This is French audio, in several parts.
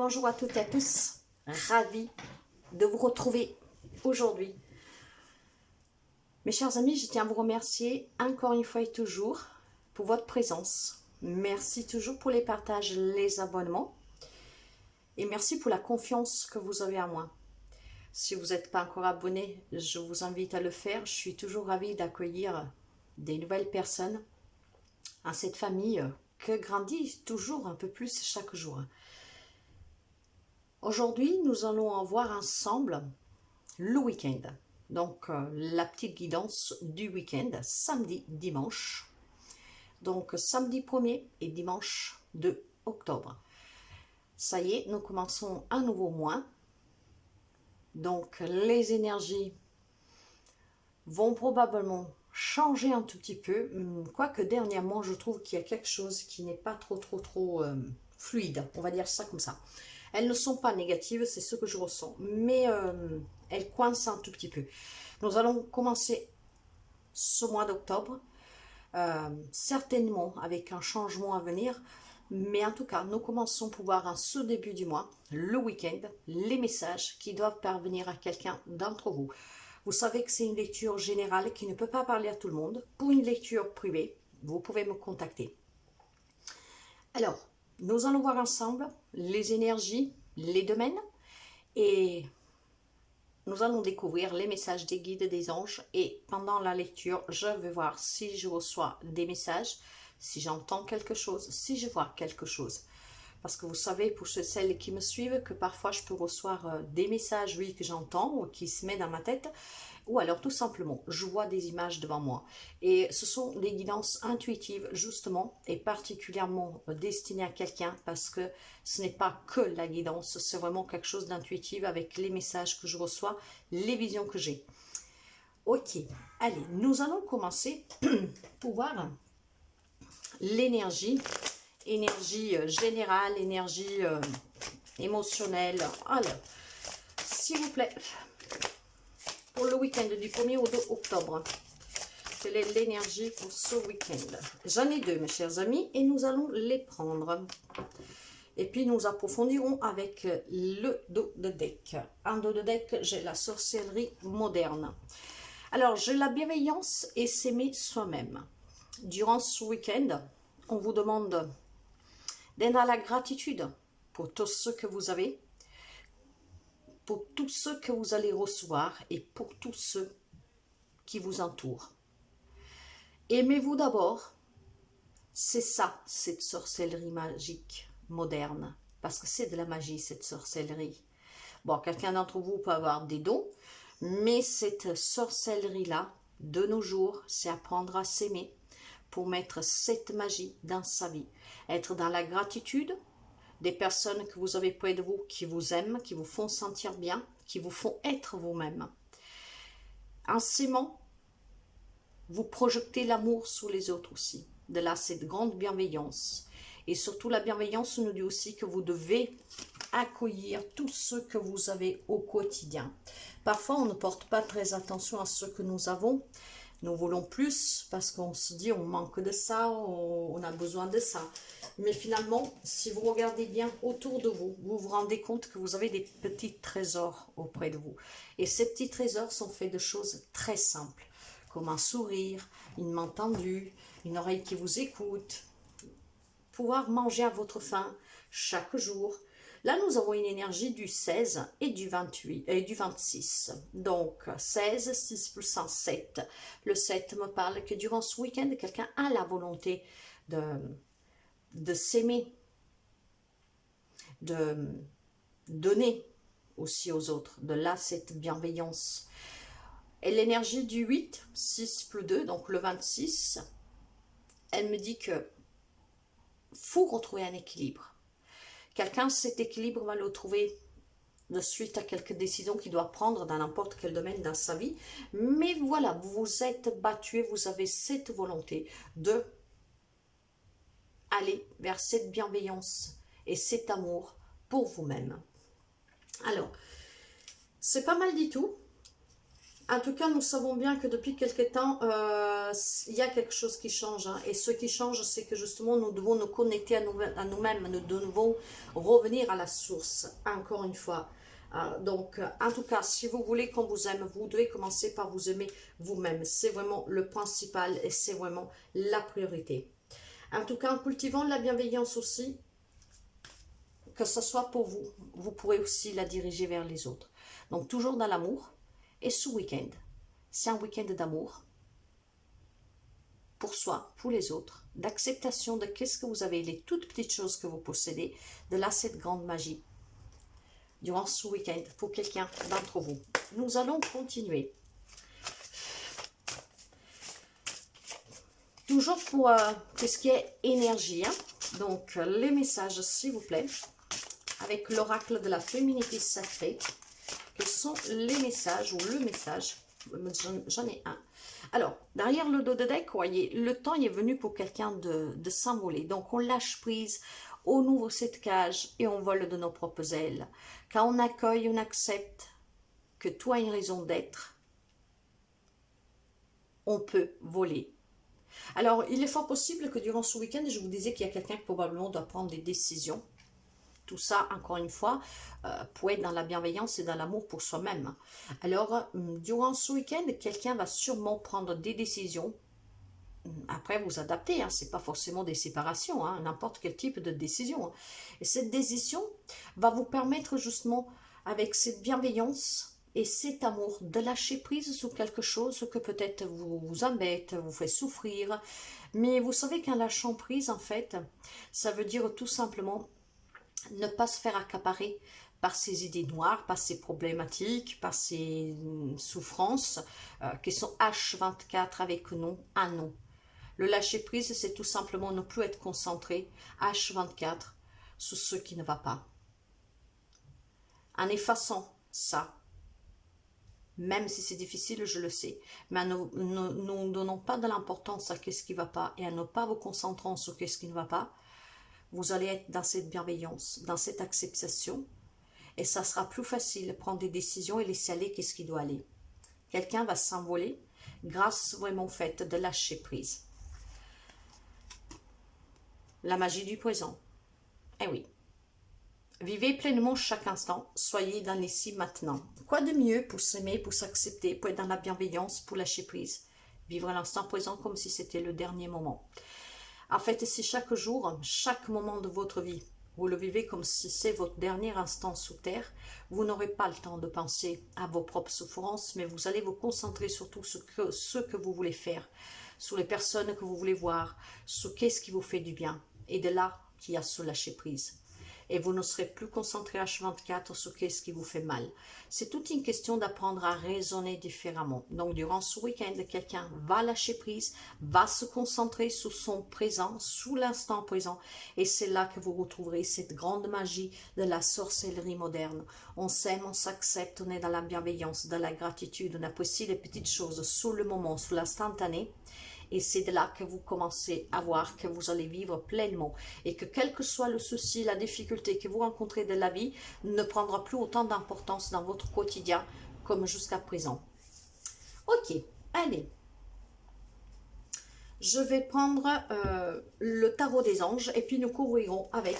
bonjour à toutes et à tous. Ravie de vous retrouver aujourd'hui. Mes chers amis, je tiens à vous remercier encore une fois et toujours pour votre présence. Merci toujours pour les partages, les abonnements. Et merci pour la confiance que vous avez en moi. Si vous n'êtes pas encore abonné, je vous invite à le faire. Je suis toujours ravie d'accueillir des nouvelles personnes à cette famille que grandit toujours un peu plus chaque jour. Aujourd'hui, nous allons en voir ensemble le week-end. Donc, la petite guidance du week-end, samedi, dimanche. Donc, samedi 1er et dimanche 2 octobre. Ça y est, nous commençons un nouveau mois. Donc, les énergies vont probablement changer un tout petit peu. Quoique, dernièrement, je trouve qu'il y a quelque chose qui n'est pas trop fluide. On va dire ça comme ça. Elles ne sont pas négatives, c'est ce que je ressens. Mais elles coincent un tout petit peu. Nous allons commencer ce mois d'octobre. Certainement avec un changement à venir. Mais en tout cas, nous commençons pour voir en ce début du mois, le week-end, les messages qui doivent parvenir à quelqu'un d'entre vous. Vous savez que c'est une lecture générale qui ne peut pas parler à tout le monde. Pour une lecture privée, vous pouvez me contacter. Alors, nous allons voir ensemble les énergies, les domaines et nous allons découvrir les messages des guides et des anges. Et pendant la lecture, je vais voir si je reçois des messages, si j'entends quelque chose, si je vois quelque chose. Parce que vous savez, pour celles qui me suivent, que parfois je peux recevoir des messages, oui, que j'entends ou qui se mettent dans ma tête. Ou alors tout simplement, je vois des images devant moi. Et ce sont des guidances intuitives justement et particulièrement destinées à quelqu'un parce que ce n'est pas que la guidance, c'est vraiment quelque chose d'intuitif avec les messages que je reçois, les visions que j'ai. Ok, allez, nous allons commencer pour voir l'énergie, énergie générale, énergie émotionnelle. Alors, s'il vous plaît, pour le week-end du 1er au 2 octobre. Quelle est l'énergie pour ce week-end? J'en ai deux, mes chers amis, et nous allons les prendre. Et puis, nous approfondirons avec le dos de deck. En dos de deck, j'ai la sorcellerie moderne. Alors, j'ai la bienveillance et s'aimer soi-même. Durant ce week-end, on vous demande d'être dans la gratitude pour tout ce que vous avez, pour tout ce que vous allez recevoir et pour tous ceux qui vous entourent. Aimez-vous d'abord, c'est ça, cette sorcellerie magique moderne, parce que c'est de la magie, cette sorcellerie. Bon, quelqu'un d'entre vous peut avoir des dons, mais cette sorcellerie-là, de nos jours, c'est apprendre à s'aimer pour mettre cette magie dans sa vie. Être dans la gratitude, des personnes que vous avez près de vous qui vous aiment, qui vous font sentir bien, qui vous font être vous-même. En s'aimant, vous projetez l'amour sur les autres aussi. De là, cette grande bienveillance. Et surtout, la bienveillance nous dit aussi que vous devez accueillir tout ce que vous avez au quotidien. Parfois, on ne porte pas très attention à ce que nous avons. Nous voulons plus parce qu'on se dit on manque de ça, on a besoin de ça. Mais finalement, si vous regardez bien autour de vous, vous vous rendez compte que vous avez des petits trésors auprès de vous. Et ces petits trésors sont faits de choses très simples, comme un sourire, une main tendue, une oreille qui vous écoute, pouvoir manger à votre faim chaque jour. Là, nous avons une énergie du 16 et du 28 et du 26. Donc, 16, 6 plus 1, 7. Le 7 me parle que durant ce week-end, quelqu'un a la volonté de s'aimer, de donner aussi aux autres. De là, cette bienveillance. Et l'énergie du 8, 6 plus 2, donc le 26, elle me dit que faut retrouver un équilibre. Quelqu'un, cet équilibre va le trouver de suite à quelques décisions qu'il doit prendre dans n'importe quel domaine dans sa vie. Mais voilà, vous vous êtes battu, vous avez cette volonté de aller vers cette bienveillance et cet amour pour vous-même. Alors, c'est pas mal du tout. En tout cas, nous savons bien que depuis quelque temps, il y a quelque chose qui change. Hein. Et ce qui change, c'est que justement, nous devons nous connecter à nous-mêmes. Nous devons revenir à la source, encore une fois. Donc, en tout cas, si vous voulez qu'on vous aime, vous devez commencer par vous aimer vous-même. C'est vraiment le principal et c'est vraiment la priorité. En tout cas, en cultivant la bienveillance aussi, que ce soit pour vous, vous pourrez aussi la diriger vers les autres. Donc, toujours dans l'amour. Et ce week-end, c'est un week-end d'amour pour soi, pour les autres, d'acceptation de qu'est-ce que vous avez, les toutes petites choses que vous possédez, de là cette grande magie durant ce week-end pour quelqu'un d'entre vous. Nous allons continuer. Toujours pour tout ce qui est énergie, hein? Donc les messages s'il vous plaît, avec l'oracle de la féminité sacrée. Quels sont les messages ou le message? J'en ai un. Alors, derrière le dos de deck, voyez, le temps est venu pour quelqu'un de s'envoler. Donc, on lâche prise, on ouvre cette cage et on vole de nos propres ailes. Quand on accueille, on accepte que tout a une raison d'être, on peut voler. Alors, il est fort possible que durant ce week-end, je vous disais qu'il y a quelqu'un qui probablement doit prendre des décisions. Tout ça, encore une fois, pour être dans la bienveillance et dans l'amour pour soi-même. Alors, durant ce week-end, quelqu'un va sûrement prendre des décisions. Après, vous adaptez, hein, ce n'est pas forcément des séparations, hein, n'importe quel type de décision. Et cette décision va vous permettre justement, avec cette bienveillance et cet amour, de lâcher prise sur quelque chose que peut-être vous embête, vous fait souffrir. Mais vous savez qu'un lâchant prise, en fait, ça veut dire tout simplement ne pas se faire accaparer par ces idées noires, par ces problématiques, par ces souffrances qui sont H24 avec nous, un non. Le lâcher prise, c'est tout simplement ne plus être concentré H24 sur ce qui ne va pas. En effaçant ça, même si c'est difficile, je le sais, mais ne donnons pas de l'importance à ce qui ne va pas et à ne pas vous concentrer sur ce qui ne va pas, vous allez être dans cette bienveillance, dans cette acceptation, et ça sera plus facile de prendre des décisions et laisser aller qu'est-ce qui doit aller. Quelqu'un va s'envoler grâce vraiment au fait de lâcher prise. La magie du présent. Eh oui. Vivez pleinement chaque instant, soyez dans l'ici maintenant. Quoi de mieux pour s'aimer, pour s'accepter, pour être dans la bienveillance, pour lâcher prise. Vivre l'instant présent comme si c'était le dernier moment. En fait, si chaque jour, chaque moment de votre vie, vous le vivez comme si c'est votre dernier instant sous terre, vous n'aurez pas le temps de penser à vos propres souffrances, mais vous allez vous concentrer surtout sur ce que vous voulez faire, sur les personnes que vous voulez voir, sur qu'est-ce qui vous fait du bien. Et de là, qu'il y a ce lâcher prise. Et vous ne serez plus concentré H24 sur ce qui vous fait mal. C'est toute une question d'apprendre à raisonner différemment. Donc, durant ce week-end, quelqu'un va lâcher prise, va se concentrer sur son présent, sous l'instant présent. Et c'est là que vous retrouverez cette grande magie de la sorcellerie moderne. On s'aime, on s'accepte, on est dans la bienveillance, dans la gratitude, on apprécie les petites choses sous le moment, sous l'instantané. Et c'est de là que vous commencez à voir que vous allez vivre pleinement. Et que quel que soit le souci, la difficulté que vous rencontrez de la vie, ne prendra plus autant d'importance dans votre quotidien comme jusqu'à présent. Ok, allez. Je vais prendre le tarot des anges et puis nous couvrirons avec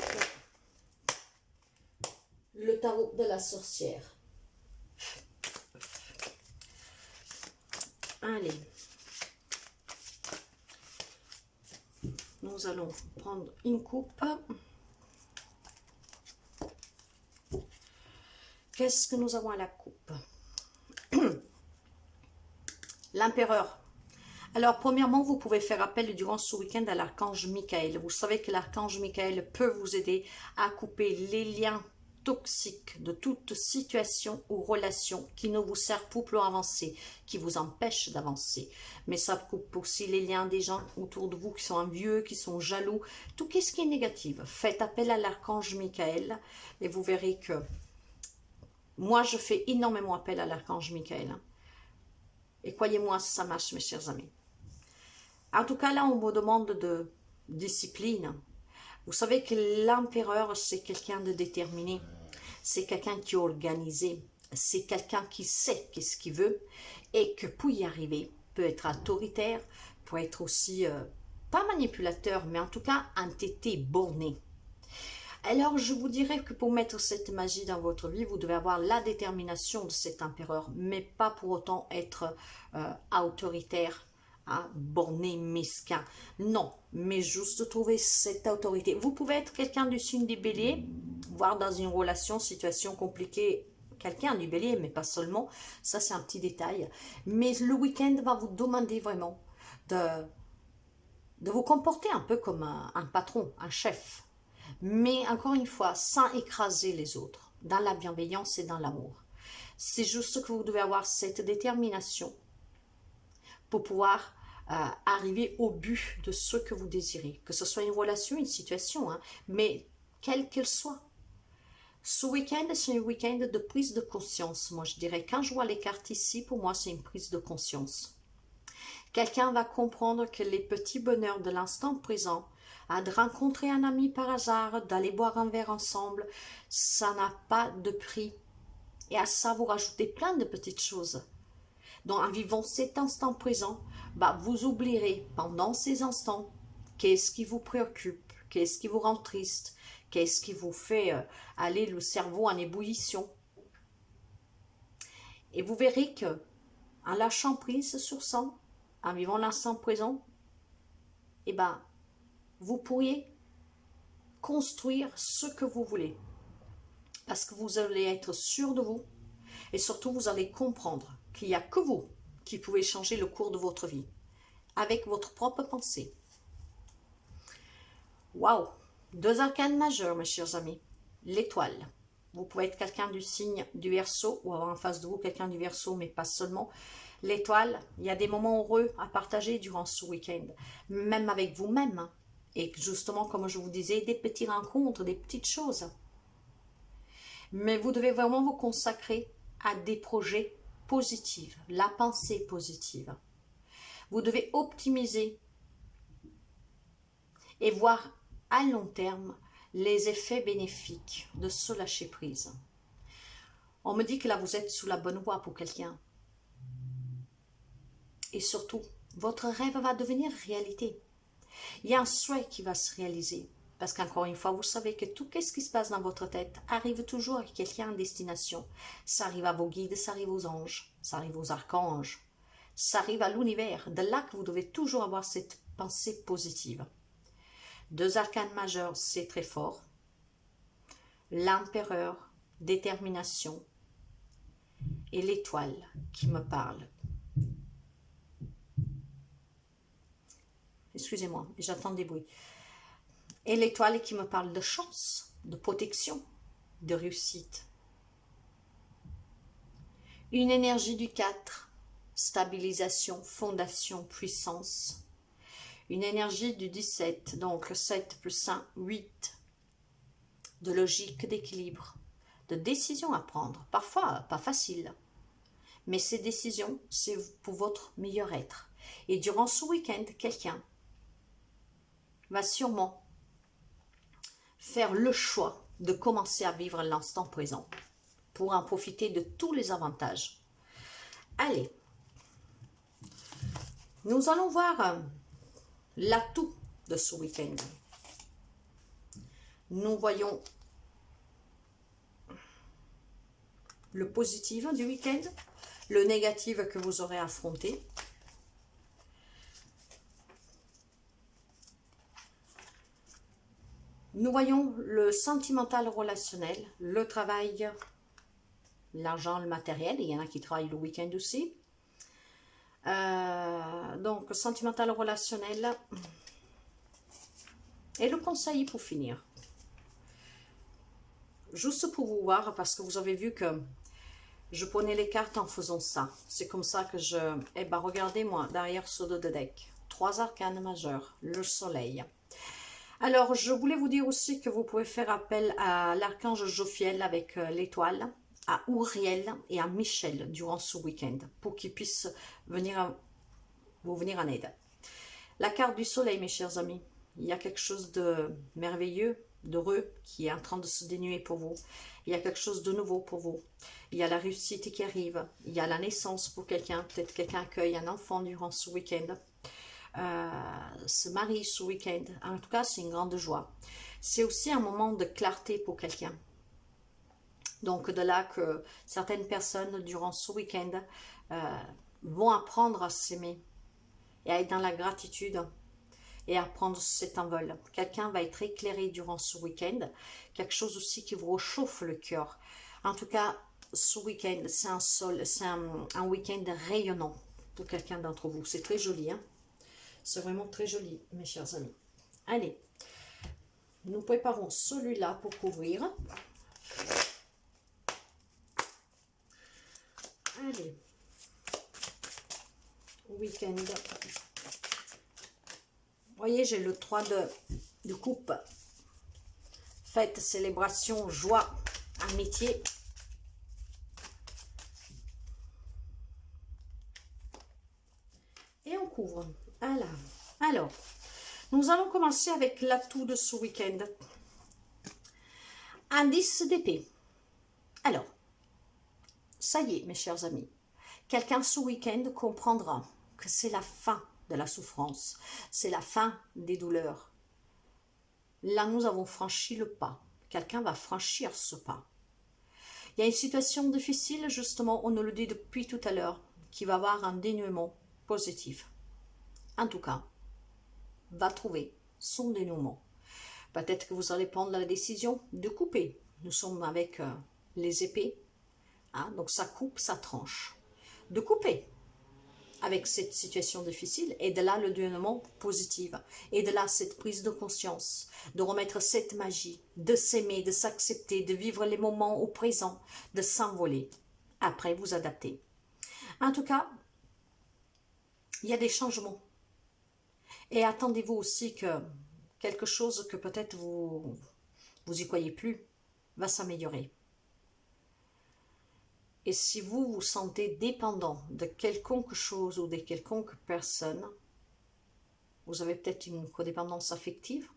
le tarot de la sorcière. Allez. Nous allons prendre une coupe. Qu'est-ce que nous avons à la coupe? L'empereur. Alors, premièrement, vous pouvez faire appel durant ce week-end à l'archange Michael. Vous savez que l'archange Michael peut vous aider à couper les liens toxiques de toute situation ou relation qui ne vous sert pour plus avancer, qui vous empêche d'avancer. Mais ça coupe aussi les liens des gens autour de vous qui sont envieux, qui sont jaloux, tout ce qui est négatif. Faites appel à l'archange Michael et vous verrez que moi, je fais énormément appel à l'archange Michael. Et croyez-moi, ça marche, mes chers amis. En tout cas, là, on me demande de discipline. Vous savez que l'empereur, c'est quelqu'un de déterminé. C'est quelqu'un qui est organisé. c'est quelqu'un qui sait qu'est-ce qu'il veut et que pour y arriver, peut être autoritaire, peut être aussi, pas manipulateur, mais en tout cas entêté, borné. Alors, je vous dirais que pour mettre cette magie dans votre vie, vous devez avoir la détermination de cet empereur, mais pas pour autant être autoritaire, hein, borné, mesquin. Non, mais juste trouver cette autorité. Vous pouvez être quelqu'un du signe des béliers, voire dans une relation, situation compliquée, quelqu'un du bélier, mais pas seulement. Ça, c'est un petit détail. Mais le week-end va vous demander vraiment de vous comporter un peu comme un patron, un chef. Mais encore une fois, sans écraser les autres, dans la bienveillance et dans l'amour. C'est juste que vous devez avoir cette détermination pour pouvoir arriver au but de ce que vous désirez. Que ce soit une relation, une situation, hein, mais quelle qu'elle soit. Ce week-end, c'est un week-end de prise de conscience. Moi, je dirais, quand je vois les cartes ici, pour moi, c'est une prise de conscience. Quelqu'un va comprendre que les petits bonheurs de l'instant présent, de rencontrer un ami par hasard, d'aller boire un verre ensemble, ça n'a pas de prix. Et à ça, vous rajoutez plein de petites choses. Donc, en vivant cet instant présent, vous oublierez pendant ces instants qu'est-ce qui vous préoccupe, qu'est-ce qui vous rend triste, qu'est-ce qui vous fait aller le cerveau en ébullition. Et vous verrez que, en lâchant prise sur ça, en vivant l'instant présent, vous pourriez construire ce que vous voulez. Parce que vous allez être sûr de vous et surtout vous allez comprendre qu'il n'y a que vous qui pouvez changer le cours de votre vie avec votre propre pensée. Waouh! 2 arcanes majeurs, mes chers amis. L'étoile. Vous pouvez être quelqu'un du signe du Verseau ou avoir en face de vous quelqu'un du Verseau, mais pas seulement. L'étoile, il y a des moments heureux à partager durant ce week-end, même avec vous-même. Hein. Et justement, comme je vous disais, des petites rencontres, des petites choses. Mais vous devez vraiment vous consacrer à des projets positifs, la pensée positive. Vous devez optimiser et voir à long terme les effets bénéfiques de ce lâcher-prise. On me dit que là, vous êtes sous la bonne voie pour quelqu'un. Et surtout, votre rêve va devenir réalité. Il y a un souhait qui va se réaliser. Parce qu'encore une fois, vous savez que tout ce qui se passe dans votre tête arrive toujours à quelqu'un en destination. Ça arrive à vos guides, ça arrive aux anges, ça arrive aux archanges, ça arrive à l'univers. De là que vous devez toujours avoir cette pensée positive. 2 arcanes majeurs, c'est très fort. L'empereur, détermination et l'étoile qui me parle. Excusez-moi, j'entends des bruits. Et l'étoile qui me parle de chance, de protection, de réussite. Une énergie du 4, stabilisation, fondation, puissance. Une énergie du 17, donc 7 plus 1, 8. De logique, d'équilibre, de décisions à prendre. Parfois, pas facile. Mais ces décisions, c'est pour votre meilleur être. Et durant ce week-end, quelqu'un va sûrement faire le choix de commencer à vivre l'instant présent pour en profiter de tous les avantages. Allez, nous allons voir l'atout de ce week-end. Nous voyons le positif du week-end, le négatif que vous aurez affronté. Nous voyons le sentimental relationnel, le travail, l'argent, le matériel. Il y en a qui travaillent le week-end aussi. Donc, sentimental relationnel. Et le conseil pour finir. Juste pour vous voir, parce que vous avez vu que je prenais les cartes en faisant ça. C'est comme ça que je... Eh bien, regardez-moi, derrière ce dos de deck. 3 arcanes majeurs, le soleil. Alors, je voulais vous dire aussi que vous pouvez faire appel à l'archange Jophiel avec l'étoile, à Uriel et à Michel durant ce week-end pour qu'ils puissent vous venir en aide. La carte du soleil, mes chers amis, il y a quelque chose de merveilleux, d'heureux qui est en train de se dénuer pour vous. Il y a quelque chose de nouveau pour vous. Il y a la réussite qui arrive. Il y a la naissance pour quelqu'un. Peut-être quelqu'un accueille un enfant durant ce week-end. Se marie ce week-end. En tout cas, c'est une grande joie. C'est aussi un moment de clarté pour quelqu'un. Donc, de là que certaines personnes, durant ce week-end, vont apprendre à s'aimer et à être dans la gratitude et à prendre cet envol. Quelqu'un va être éclairé durant ce week-end, quelque chose aussi qui vous réchauffe le cœur. En tout cas, ce week-end, c'est un week-end rayonnant pour quelqu'un d'entre vous. C'est très joli, hein? C'est vraiment très joli, mes chers amis. Allez, nous préparons celui-là pour couvrir. Allez, week-end. Vous voyez, j'ai le 3 de coupe. Fête, célébration, joie, amitié. Et on couvre. Voilà. Alors, nous allons commencer avec l'atout de ce week-end. Indice d'épée. Alors, ça y est, mes chers amis. Quelqu'un ce week-end comprendra que c'est la fin de la souffrance. C'est la fin des douleurs. Là, nous avons franchi le pas. Quelqu'un va franchir ce pas. Il y a une situation difficile, justement, on nous le dit depuis tout à l'heure, qui va avoir un dénouement positif. En tout cas, va trouver son dénouement. Peut-être que vous allez prendre la décision de couper. Nous sommes avec les épées. Hein, donc ça coupe, ça tranche. De couper avec cette situation difficile, et de là le dénouement positif, et de là cette prise de conscience, de remettre cette magie, de s'aimer, de s'accepter, de vivre les moments au présent, de s'envoler. Après, vous adaptez. En tout cas, il y a des changements. Et attendez-vous aussi que quelque chose que peut-être vous y croyez plus va s'améliorer. Et si vous vous sentez dépendant de quelconque chose ou de quelconque personne, vous avez peut-être une codépendance affective,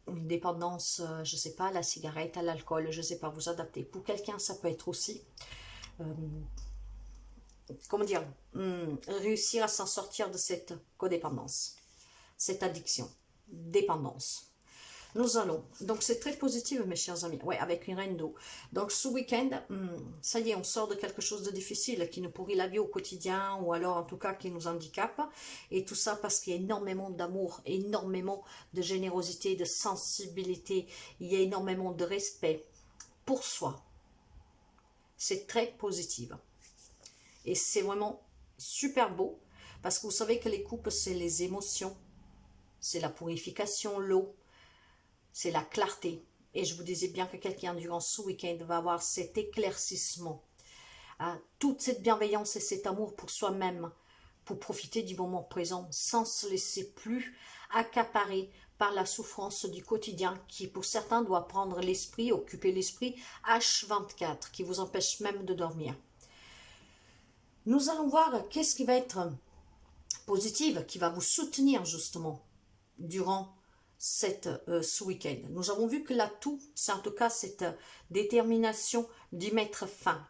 une dépendance, je ne sais pas, à la cigarette, à l'alcool, je ne sais pas, vous adaptez. Pour quelqu'un, ça peut être aussi, comment dire, réussir à s'en sortir de cette codépendance, cette addiction, dépendance. Nous allons, donc c'est très positif mes chers amis, ouais, avec une reine d'eau. Donc ce week-end, ça y est, on sort de quelque chose de difficile qui nous pourrit la vie au quotidien ou alors en tout cas qui nous handicape. Et tout ça parce qu'il y a énormément d'amour, énormément de générosité, de sensibilité, il y a énormément de respect pour soi. C'est très positif. Et c'est vraiment super beau parce que vous savez que les coupes, c'est les émotions, c'est la purification, l'eau. C'est la clarté. Et je vous disais bien que quelqu'un durant ce week-end va avoir cet éclaircissement. Toute cette bienveillance et cet amour pour soi-même, pour profiter du moment présent, sans se laisser plus accaparer par la souffrance du quotidien, qui pour certains doit prendre l'esprit, occuper l'esprit H24, qui vous empêche même de dormir. Nous allons voir qu'est-ce qui va être positif, qui va vous soutenir justement durant ce week-end. Nous avons vu que l'atout, c'est en tout cas cette détermination d'y mettre fin.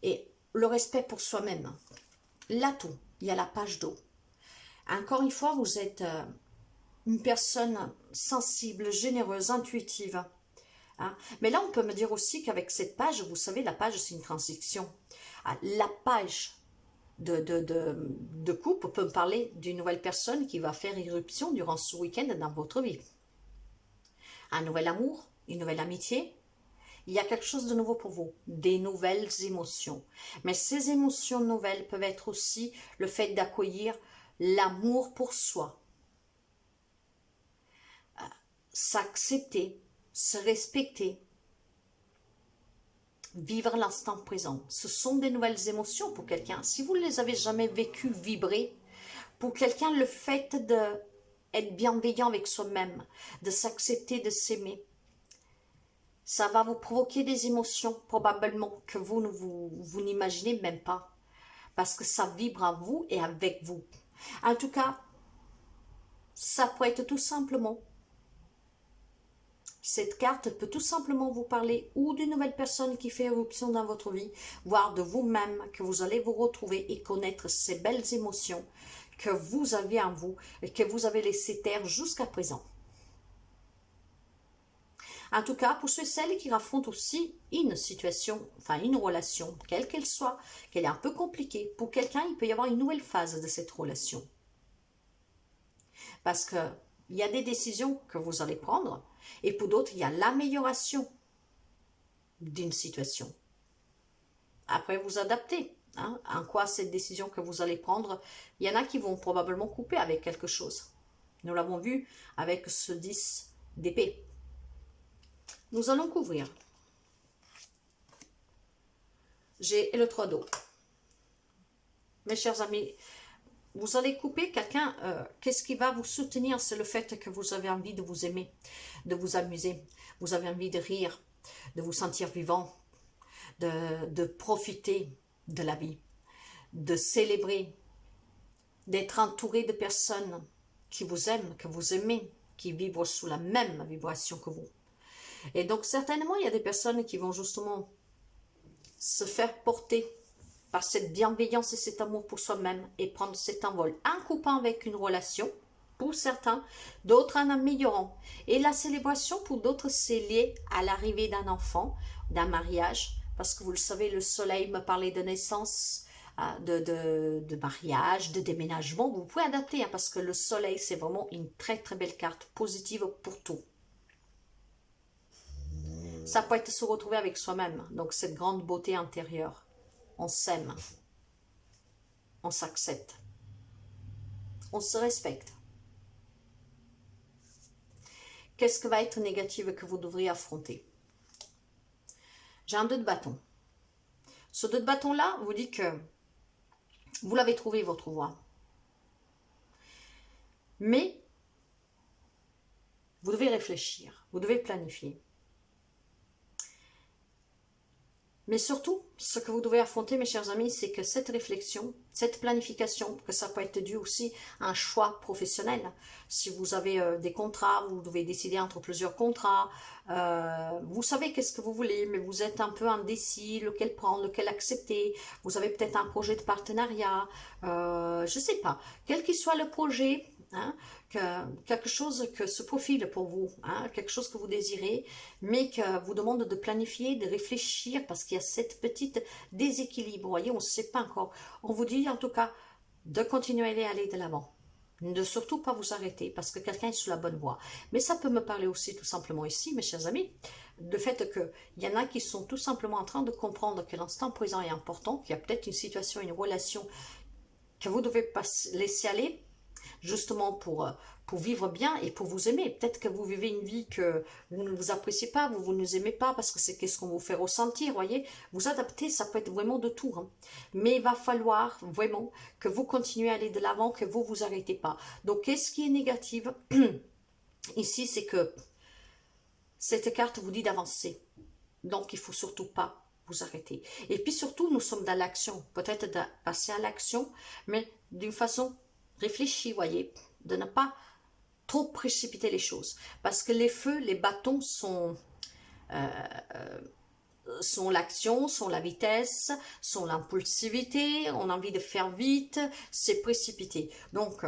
Et le respect pour soi-même. L'atout, il y a la page d'eau. Encore une fois, vous êtes une personne sensible, généreuse, intuitive. Hein? Mais là, on peut me dire aussi qu'avec cette page, vous savez, la page, c'est une transition. La page de couple peut me parler d'une nouvelle personne qui va faire irruption durant ce week-end dans votre vie. Un nouvel amour, une nouvelle amitié. Il y a quelque chose de nouveau pour vous, des nouvelles émotions. Mais ces émotions nouvelles peuvent être aussi le fait d'accueillir l'amour pour soi. S'accepter, se respecter. Vivre l'instant présent. Ce sont des nouvelles émotions pour quelqu'un. Si vous ne les avez jamais vécues, vibrer, pour quelqu'un, le fait d'être bienveillant avec soi-même, de s'accepter, de s'aimer, ça va vous provoquer des émotions probablement que vous n'imaginez même pas. Parce que ça vibre en vous et avec vous. En tout cas, ça peut être tout simplement Cette carte peut tout simplement vous parler ou d'une nouvelle personne qui fait éruption dans votre vie, voire de vous-même, que vous allez vous retrouver et connaître ces belles émotions que vous avez en vous et que vous avez laissé taire jusqu'à présent. En tout cas, pour ceux et celles qui affrontent aussi une situation, enfin une relation, quelle qu'elle soit, qu'elle est un peu compliquée, pour quelqu'un, il peut y avoir une nouvelle phase de cette relation. Parce qu'il y a des décisions que vous allez prendre, et pour d'autres, il y a l'amélioration d'une situation. Après, vous adaptez. Hein, en quoi cette décision que vous allez prendre, il y en a qui vont probablement couper avec quelque chose. Nous l'avons vu avec ce 10 d'épée. Nous allons couvrir. J'ai le 3 d'eau. Mes chers amis, vous allez couper quelqu'un, qu'est-ce qui va vous soutenir? C'est le fait que vous avez envie de vous aimer, de vous amuser, vous avez envie de rire, de vous sentir vivant, de profiter de la vie, de célébrer, d'être entouré de personnes qui vous aiment, que vous aimez, qui vibrent sous la même vibration que vous. Et donc, certainement, il y a des personnes qui vont justement se faire porter par cette bienveillance et cet amour pour soi-même et prendre cet envol en coupant avec une relation, pour certains, d'autres en améliorant. Et la célébration, pour d'autres, c'est lié à l'arrivée d'un enfant, d'un mariage, parce que vous le savez, le soleil me parlait de naissance, de mariage, de déménagement. Vous pouvez adapter, hein, parce que le soleil, c'est vraiment une très très belle carte positive pour tout. Ça peut être se retrouver avec soi-même, donc cette grande beauté intérieure. On s'aime, on s'accepte, on se respecte. Qu'est-ce que va être négatif que vous devriez affronter? J'ai un 2 de bâton. Ce 2 de bâton-là vous dit que vous l'avez trouvé, votre voie. Mais vous devez réfléchir, vous devez planifier. Mais surtout, ce que vous devez affronter, mes chers amis, c'est que cette réflexion, cette planification, que ça peut être dû aussi à un choix professionnel. Si vous avez des contrats, vous devez décider entre plusieurs contrats. Vous savez qu'est-ce que vous voulez, mais vous êtes un peu indécis, lequel prendre, lequel accepter. Vous avez peut-être un projet de partenariat, je ne sais pas. Quel qu'il soit le projet, hein, quelque chose que se profile pour vous, hein, quelque chose que vous désirez, mais que vous demande de planifier, de réfléchir, parce qu'il y a cette petite déséquilibre, vous voyez, on ne sait pas encore. On vous dit en tout cas de continuer à aller de l'avant, de surtout pas vous arrêter, parce que quelqu'un est sur la bonne voie. Mais ça peut me parler aussi tout simplement ici, mes chers amis, le fait qu'il y en a qui sont tout simplement en train de comprendre que l'instant présent est important, qu'il y a peut-être une situation, une relation que vous devez pas laisser aller, justement pour vivre bien et pour vous aimer. Peut-être que vous vivez une vie que vous ne vous appréciez pas, vous ne nous aimez pas parce que c'est qu'est-ce qu'on vous fait ressentir, voyez. Vous adaptez, ça peut être vraiment de tout. Hein. Mais il va falloir vraiment que vous continuez à aller de l'avant, que vous ne vous arrêtez pas. Donc, qu'est-ce qui est négatif ici, c'est que cette carte vous dit d'avancer. Donc, il ne faut surtout pas vous arrêter. Et puis surtout, nous sommes dans l'action. Peut-être de passer à l'action, mais d'une façon réfléchie, voyez, de ne pas trop précipiter les choses. Parce que les feux, les bâtons sont l'action, sont la vitesse, sont l'impulsivité, on a envie de faire vite, c'est précipité. Donc,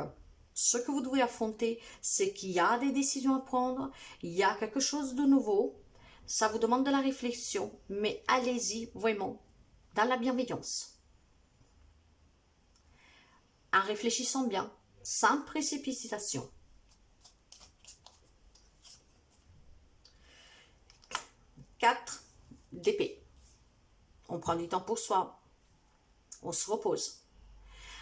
ce que vous devez affronter, c'est qu'il y a des décisions à prendre, il y a quelque chose de nouveau, ça vous demande de la réflexion, mais allez-y vraiment dans la bienveillance. En réfléchissant bien, sans précipitation. Quatre d'épée. On prend du temps pour soi. On se repose.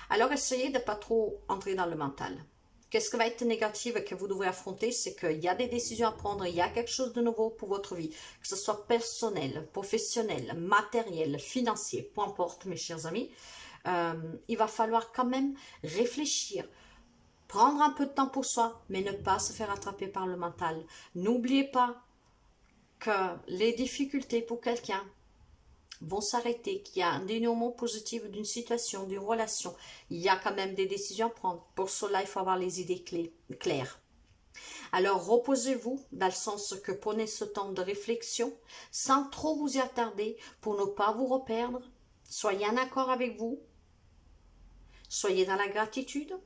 Alors, essayez de ne pas trop entrer dans le mental. Qu'est-ce qui va être négatif que vous devrez affronter? C'est qu'il y a des décisions à prendre, il y a quelque chose de nouveau pour votre vie. Que ce soit personnel, professionnel, matériel, financier, peu importe, mes chers amis. Il va falloir quand même réfléchir, prendre un peu de temps pour soi, mais ne pas se faire attraper par le mental. N'oubliez pas que les difficultés pour quelqu'un vont s'arrêter, qu'il y a un dénouement positif d'une situation, d'une relation. Il y a quand même des décisions à prendre. Pour cela, il faut avoir les idées claires. Alors reposez-vous dans le sens que prenez ce temps de réflexion sans trop vous y attarder pour ne pas vous reperdre. Soyez en accord avec vous. Soyez dans la gratitude.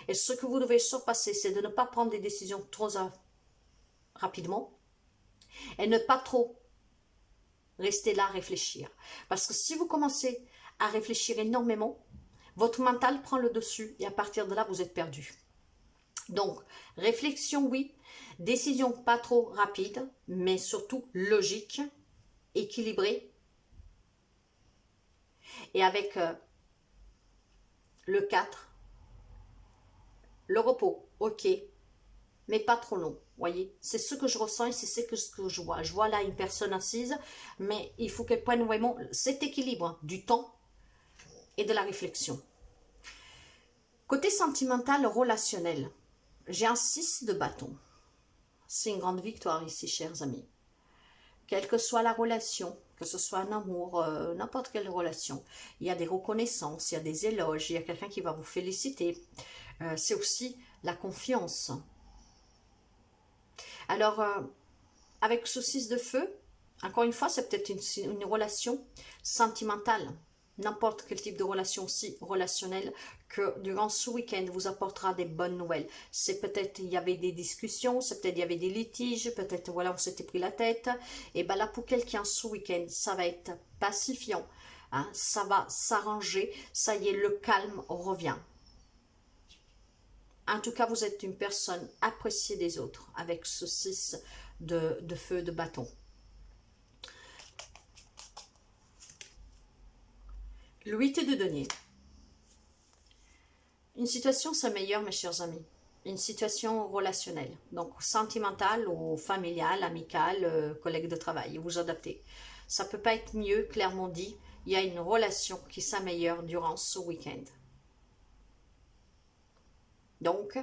Et ce que vous devez surpasser, c'est de ne pas prendre des décisions trop rapidement et ne pas trop rester là à réfléchir. Parce que si vous commencez à réfléchir énormément, votre mental prend le dessus et à partir de là, vous êtes perdu. Donc, réflexion, oui. Décision pas trop rapide, mais surtout logique, équilibrée. Et avec le 4, le repos, ok, mais pas trop long. Voyez, c'est ce que je ressens et c'est ce que je vois. Je vois là une personne assise, mais il faut qu'elle prenne vraiment cet équilibre du temps et de la réflexion. Côté sentimental, relationnel, j'ai un 6 de bâton. C'est une grande victoire ici, chers amis. Quelle que soit la relation, que ce soit un amour, n'importe quelle relation, il y a des reconnaissances, il y a des éloges, il y a quelqu'un qui va vous féliciter. C'est aussi la confiance. Alors, avec ce 6 de feu, encore une fois, c'est peut-être une relation sentimentale. N'importe quel type de relation aussi relationnelle que durant ce week-end vous apportera des bonnes nouvelles. C'est peut-être il y avait des discussions, c'est peut-être il y avait des litiges, peut-être voilà on s'était pris la tête. Et bien là pour quelqu'un ce week-end ça va être pacifiant, hein, ça va s'arranger, ça y est le calme revient. En tout cas vous êtes une personne appréciée des autres avec ce 6 de feu de bâton. Le 8 de denier. Une situation s'améliore, mes chers amis. Une situation relationnelle, donc sentimentale ou familiale, amicale, collègue de travail. Vous adaptez. Ça ne peut pas être mieux, clairement dit. Il y a une relation qui s'améliore durant ce week-end. Donc,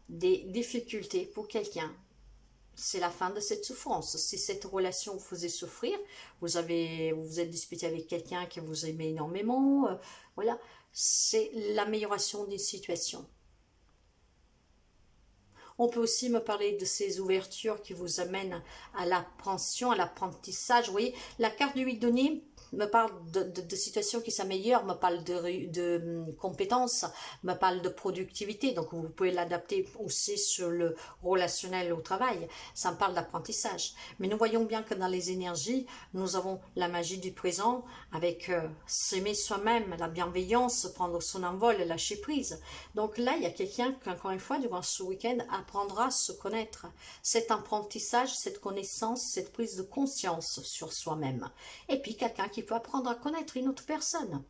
des difficultés pour quelqu'un. C'est la fin de cette souffrance. Si cette relation vous faisait souffrir, vous êtes disputé avec quelqu'un que vous aimez énormément, voilà, c'est l'amélioration d'une situation. On peut aussi me parler de ces ouvertures qui vous amènent à l'appréhension, à l'apprentissage. Vous voyez, la carte du 8 de denier me parle de situations qui s'améliorent, me parle de compétences, me parle de productivité. Donc, vous pouvez l'adapter aussi sur le relationnel au travail. Ça me parle d'apprentissage. Mais nous voyons bien que dans les énergies, nous avons la magie du présent avec s'aimer soi-même, la bienveillance, prendre son envol, lâcher prise. Donc là, il y a quelqu'un qui, encore une fois, durant ce week-end, apprendra à se connaître. Cet apprentissage, cette connaissance, cette prise de conscience sur soi-même. Et puis, quelqu'un qui peut apprendre à connaître une autre personne.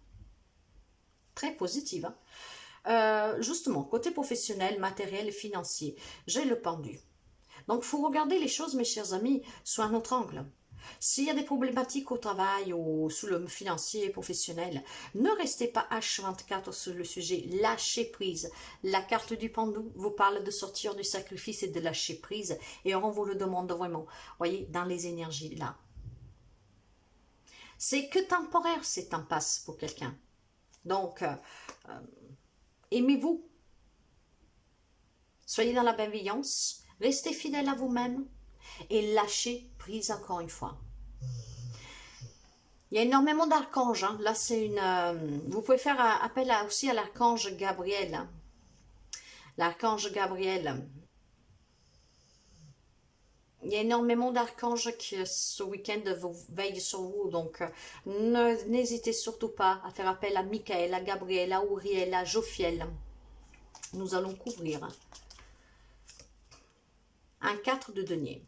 Très positive. Hein. Justement, côté professionnel, matériel et financier, j'ai le pendu. Donc, il faut regarder les choses, mes chers amis, sous un autre angle. S'il y a des problématiques au travail ou sous le financier et professionnel, ne restez pas H24 sur le sujet, lâchez prise. La carte du pendu vous parle de sortir du sacrifice et de lâcher prise et on vous le demande vraiment, voyez, dans les énergies là. C'est que temporaire cette impasse pour quelqu'un. Donc, aimez-vous. Soyez dans la bienveillance, restez fidèle à vous-même et lâchez prise encore une fois. Il y a énormément d'archanges. Hein. Là, c'est une. Vous pouvez faire appel aussi à l'archange Gabriel. Hein. L'archange Gabriel. Il y a énormément d'archanges qui, ce week-end, vous veillent sur vous. Donc, n'hésitez surtout pas à faire appel à Michael, à Gabriel, à Uriel, à Jophiel. Nous allons couvrir. Un 4 de denier.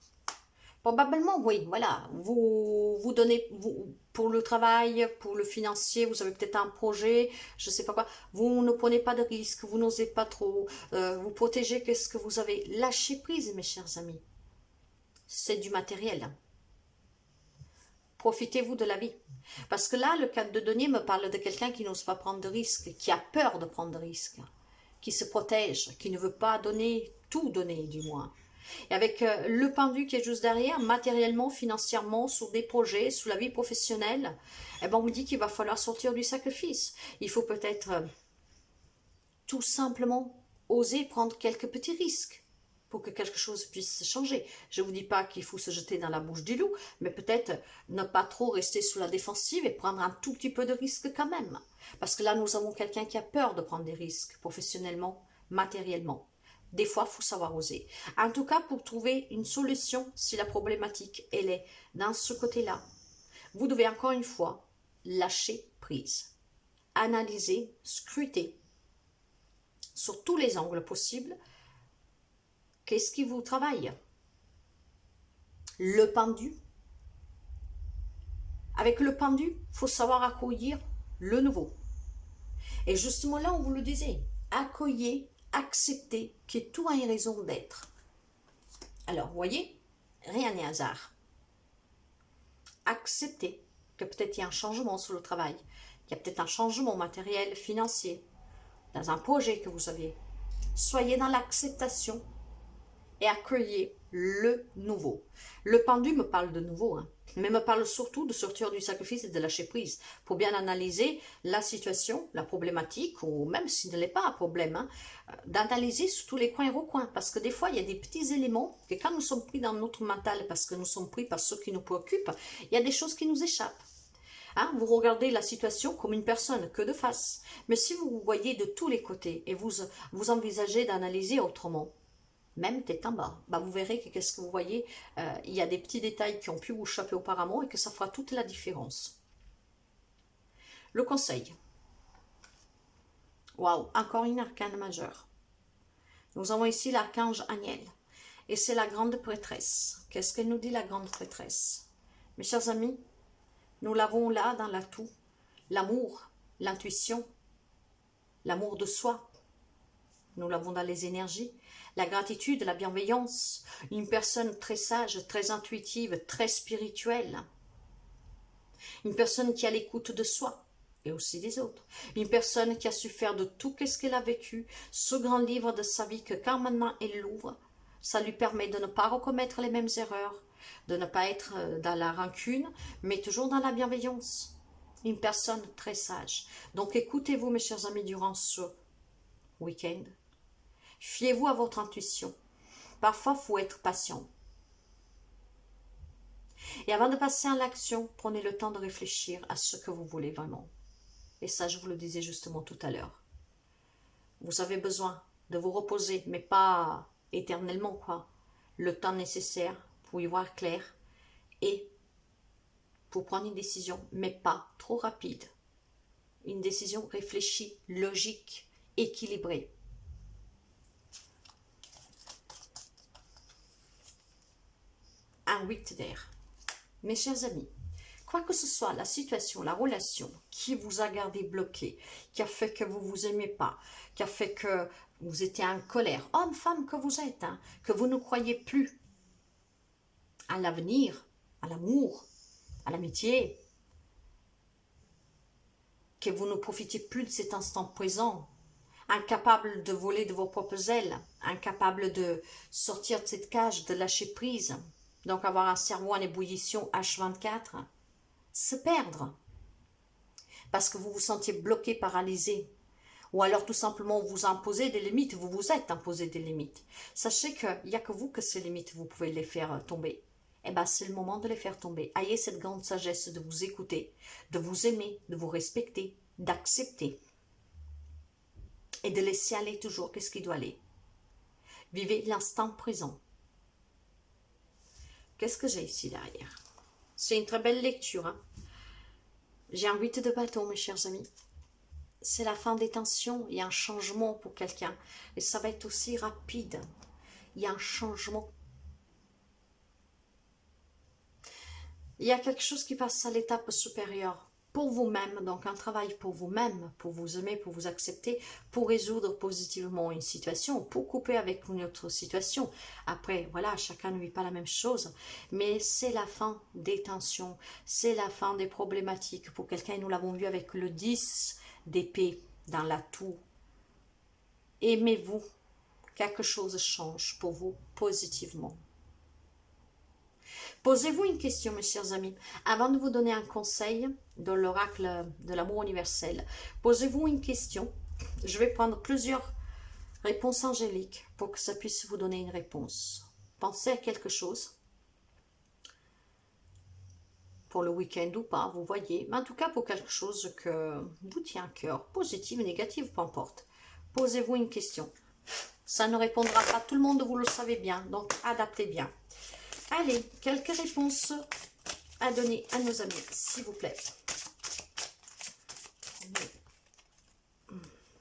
Probablement, oui, voilà. Vous donnez, pour le travail, pour le financier, vous avez peut-être un projet, je ne sais pas quoi. Vous ne prenez pas de risques, vous n'osez pas trop. Vous protégez qu'est-ce que vous avez. Lâchez prise, mes chers amis. C'est du matériel. Profitez-vous de la vie. Parce que là, le 4 de denier me parle de quelqu'un qui n'ose pas prendre de risques, qui a peur de prendre de risques, qui se protège, qui ne veut pas donner, tout donner du moins. Et avec le pendu qui est juste derrière, matériellement, financièrement, sur des projets, sous la vie professionnelle, eh ben on vous dit qu'il va falloir sortir du sacrifice. Il faut peut-être tout simplement oser prendre quelques petits risques pour que quelque chose puisse changer. Je ne vous dis pas qu'il faut se jeter dans la bouche du loup, mais peut-être ne pas trop rester sous la défensive et prendre un tout petit peu de risque quand même. Parce que là, nous avons quelqu'un qui a peur de prendre des risques, professionnellement, matériellement. Des fois, il faut savoir oser. En tout cas, pour trouver une solution, si la problématique, elle est dans ce côté-là, vous devez encore une fois lâcher prise. Analyser, scruter, sur tous les angles possibles, qu'est-ce qui vous travaille? Le pendu. Avec le pendu, il faut savoir accueillir le nouveau. Et justement là, on vous le disait, accueillez, acceptez que tout a une raison d'être. Alors, vous voyez, rien n'est hasard. Acceptez que peut-être il y a un changement sur le travail, qu'il y a peut-être un changement matériel, financier, dans un projet que vous avez. Soyez dans l'acceptation et accueillez le nouveau. Le pendu me parle de nouveau, mais me parle surtout de sortir du sacrifice et de lâcher prise pour bien analyser la situation, la problématique, ou même s'il ne l'est pas un problème, d'analyser sur tous les coins et recoins. Parce que des fois, il y a des petits éléments que quand nous sommes pris dans notre mental, parce que nous sommes pris par ceux qui nous préoccupent, il y a des choses qui nous échappent. Vous regardez la situation comme une personne que de face. Mais si vous voyez de tous les côtés et vous envisagez d'analyser autrement, même tête en bas, vous verrez que qu'est-ce que vous voyez, il y a des petits détails qui ont pu vous échapper auparavant et que ça fera toute la différence. Le conseil. Waouh, encore une arcane majeure. Nous avons ici l'archange Aniel et c'est la grande prêtresse. Qu'est-ce qu'elle nous dit, la grande prêtresse? Mes chers amis, nous l'avons là dans l'atout, l'amour, l'intuition, l'amour de soi. Nous l'avons dans les énergies, la gratitude, la bienveillance, une personne très sage, très intuitive, très spirituelle. Une personne qui a l'écoute de soi et aussi des autres. Une personne qui a su faire de tout ce qu'elle a vécu, ce grand livre de sa vie que quand maintenant elle l'ouvre, ça lui permet de ne pas recommettre les mêmes erreurs, de ne pas être dans la rancune, mais toujours dans la bienveillance. Une personne très sage. Donc écoutez-vous, mes chers amis, durant ce week-end. Fiez-vous à votre intuition. Parfois, il faut être patient. Et avant de passer à l'action, prenez le temps de réfléchir à ce que vous voulez vraiment. Et ça, je vous le disais justement tout à l'heure. Vous avez besoin de vous reposer, mais pas éternellement, quoi. Le temps nécessaire pour y voir clair et pour prendre une décision, mais pas trop rapide. Une décision réfléchie, logique, équilibrée. Un 8 d'air. Mes chers amis, quoi que ce soit la situation, la relation qui vous a gardé bloqué, qui a fait que vous ne vous aimez pas, qui a fait que vous étiez en colère, homme, femme que vous êtes, que vous ne croyez plus à l'avenir, à l'amour, à l'amitié, que vous ne profitez plus de cet instant présent, incapable de voler de vos propres ailes, incapable de sortir de cette cage, de lâcher prise, donc avoir un cerveau en ébullition H24, se perdre, parce que vous vous sentiez bloqué, paralysé, ou alors tout simplement vous imposez des limites, vous vous êtes imposé des limites. Sachez qu'il n'y a que vous que ces limites, vous pouvez les faire tomber. Eh bien, c'est le moment de les faire tomber. Ayez cette grande sagesse de vous écouter, de vous aimer, de vous respecter, d'accepter et de laisser aller toujours qu'est-ce qui doit aller. Vivez l'instant présent. Qu'est-ce que j'ai ici derrière? C'est une très belle lecture. J'ai un 8 de bâton, mes chers amis. C'est la fin des tensions. Il y a un changement pour quelqu'un. Et ça va être aussi rapide. Il y a un changement. Il y a quelque chose qui passe à l'étape supérieure. Pour vous-même, donc un travail pour vous-même, pour vous aimer, pour vous accepter, pour résoudre positivement une situation, pour couper avec une autre situation. Après, voilà, chacun ne vit pas la même chose, mais c'est la fin des tensions, c'est la fin des problématiques. Pour quelqu'un, nous l'avons vu avec le 10 d'épée dans l'atout. Aimez-vous, quelque chose change pour vous positivement. Posez-vous une question, mes chers amis. Avant de vous donner un conseil de l'oracle de l'amour universel, posez-vous une question. Je vais prendre plusieurs Réponse angélique, pour que ça puisse vous donner une réponse. Pensez à quelque chose. Pour le week-end ou pas, vous voyez. Mais en tout cas, pour quelque chose que vous tient à cœur, positive, négative, peu importe. Posez-vous une question. Ça ne répondra pas à tout le monde, vous le savez bien. Donc, adaptez bien. Allez, quelques réponses à donner à nos amis, s'il vous plaît.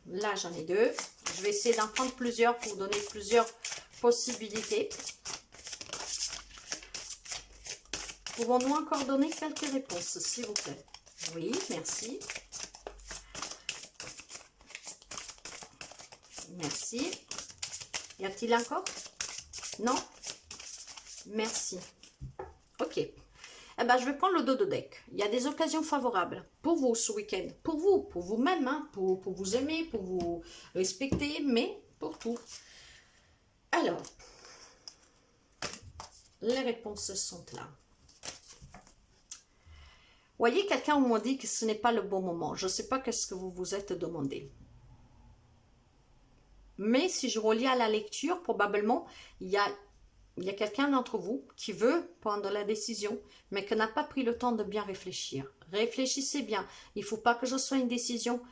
Là, j'en ai deux. Je vais essayer d'en prendre plusieurs pour donner plusieurs possibilités. Pouvons-nous encore donner quelques réponses, s'il vous plaît? Oui, merci. Merci. Y a-t-il encore? Non? Merci. Ok. Eh ben, je vais prendre le dodo deck. Il y a des occasions favorables pour vous ce week-end. Pour vous-même, hein, pour vous aimer, pour vous respecter, mais pour tout. Alors, les réponses sont là. Voyez, quelqu'un m'a dit que ce n'est pas le bon moment. Je ne sais pas qu'est-ce que vous vous êtes demandé. Mais si je relis à la lecture, probablement, il y a quelqu'un d'entre vous qui veut prendre la décision, mais qui n'a pas pris le temps de bien réfléchir. Réfléchissez bien. Il ne faut pas que ce soit une décision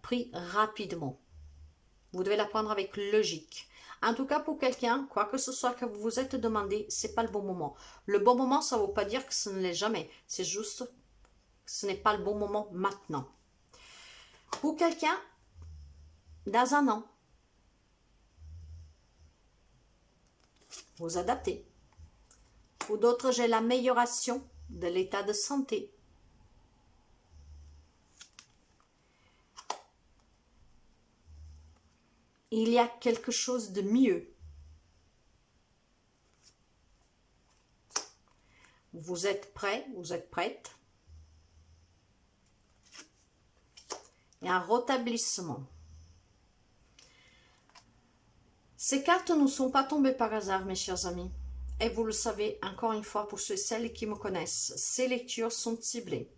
prise rapidement. Vous devez la prendre avec logique. En tout cas, pour quelqu'un, quoi que ce soit que vous vous êtes demandé, ce n'est pas le bon moment. Le bon moment, ça ne veut pas dire que ce ne l'est jamais. C'est juste que ce n'est pas le bon moment maintenant. Pour quelqu'un, dans un an, vous adaptez. Pour d'autres, j'ai l'amélioration de l'état de santé. Il y a quelque chose de mieux. Vous êtes prêt, vous êtes prête. Et un rétablissement. Ces cartes ne sont pas tombées par hasard, mes chers amis. Et vous le savez, encore une fois, pour ceux et celles qui me connaissent, ces lectures sont ciblées.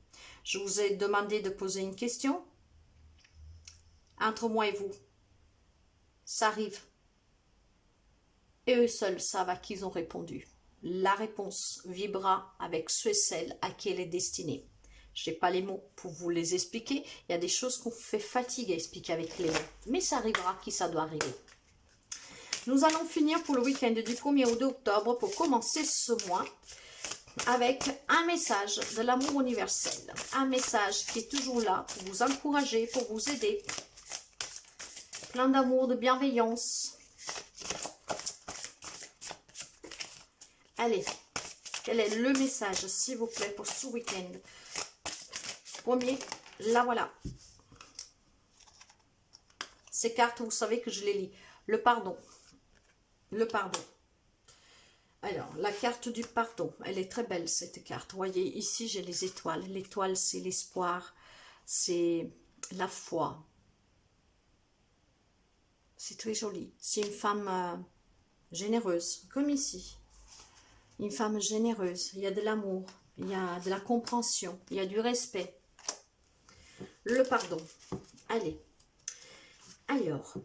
Je vous ai demandé de poser une question. Entre moi et vous, ça arrive. Et eux seuls savent à qui ils ont répondu. La réponse vibrera avec ceux et celles à qui elle est destinée. Je n'ai pas les mots pour vous les expliquer. Il y a des choses qu'on fait fatiguer à expliquer avec les mots. Mais ça arrivera qui ça doit arriver. Nous allons finir pour le week-end du 1er au 2 octobre pour commencer ce mois avec un message de l'amour universel. Un message qui est toujours là pour vous encourager, pour vous aider. Plein d'amour, de bienveillance. Allez, quel est le message, s'il vous plaît, pour ce week-end? Premier, là voilà. Ces cartes, vous savez que je les lis. Le pardon. Le pardon. Alors, la carte du pardon. Elle est très belle, cette carte. Vous voyez, ici, j'ai les étoiles. L'étoile, c'est l'espoir. C'est la foi. C'est très joli. C'est une femme généreuse, comme ici. Une femme généreuse. Il y a de l'amour. Il y a de la compréhension. Il y a du respect. Le pardon. Allez. Alors.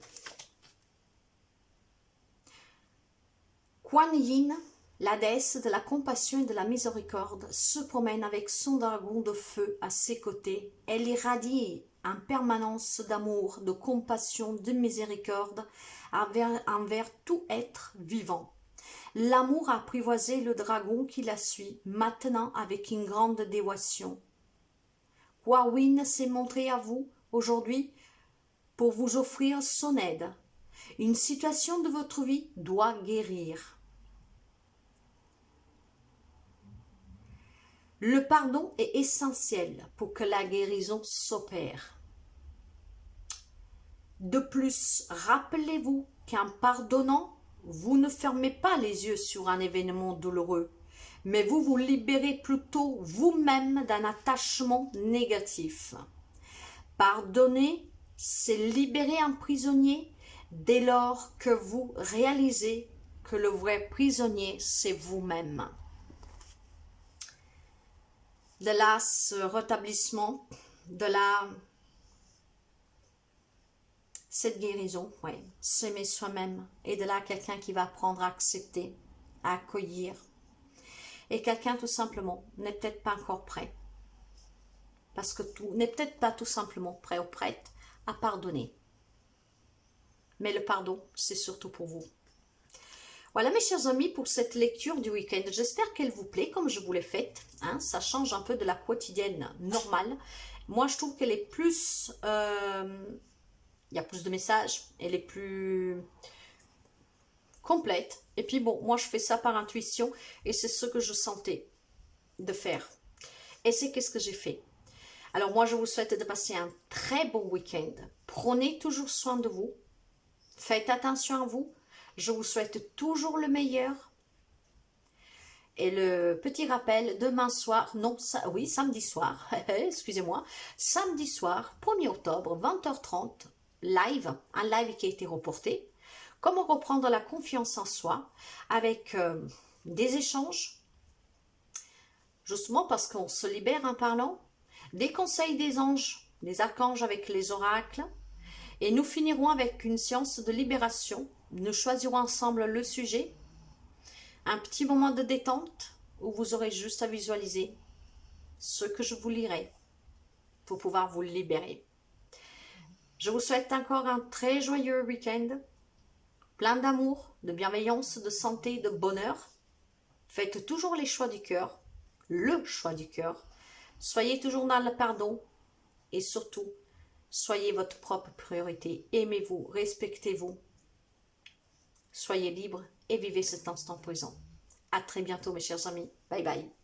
Kuan Yin, la déesse de la compassion et de la miséricorde, se promène avec son dragon de feu à ses côtés. Elle irradie en permanence d'amour, de compassion, de miséricorde envers tout être vivant. L'amour a apprivoisé le dragon qui la suit, maintenant avec une grande dévotion. Kuan Yin s'est montré à vous aujourd'hui pour vous offrir son aide. Une situation de votre vie doit guérir. Le pardon est essentiel pour que la guérison s'opère. De plus, rappelez-vous qu'en pardonnant, vous ne fermez pas les yeux sur un événement douloureux, mais vous vous libérez plutôt vous-même d'un attachement négatif. Pardonner, c'est libérer un prisonnier dès lors que vous réalisez que le vrai prisonnier, c'est vous-même. De là, ce rétablissement, de là, cette guérison, ouais, s'aimer soi-même. Et de là, quelqu'un qui va apprendre à accepter, à accueillir. Et quelqu'un, tout simplement, n'est peut-être pas encore prêt. Parce que tout n'est peut-être pas tout simplement prêt ou prête à pardonner. Mais le pardon, c'est surtout pour vous. Voilà mes chers amis pour cette lecture du week-end. J'espère qu'elle vous plaît comme je vous l'ai faite. Hein, ça change un peu de la quotidienne normale. Moi, je trouve qu'elle est plus... il y a plus de messages. Elle est plus complète. Et puis bon, moi je fais ça par intuition. Et c'est ce que je sentais de faire. Et c'est qu'est-ce que j'ai fait. Alors moi, je vous souhaite de passer un très bon week-end. Prenez toujours soin de vous. Faites attention à vous. Je vous souhaite toujours le meilleur. Et le petit rappel, demain soir, non, oui, samedi soir, excusez-moi, samedi soir, 1er octobre, 20h30, live, un live qui a été reporté. Comment reprendre la confiance en soi avec des échanges, justement parce qu'on se libère en parlant, des conseils des anges, des archanges avec les oracles, et nous finirons avec une séance de libération. Nous choisirons ensemble le sujet, un petit moment de détente où vous aurez juste à visualiser ce que je vous lirai pour pouvoir vous libérer. Je vous souhaite encore un très joyeux week-end, plein d'amour, de bienveillance, de santé, de bonheur. Faites toujours les choix du cœur, le choix du cœur. Soyez toujours dans le pardon et surtout, soyez votre propre priorité. Aimez-vous, respectez-vous. Soyez libre et vivez cet instant présent. À très bientôt mes chers amis. Bye bye.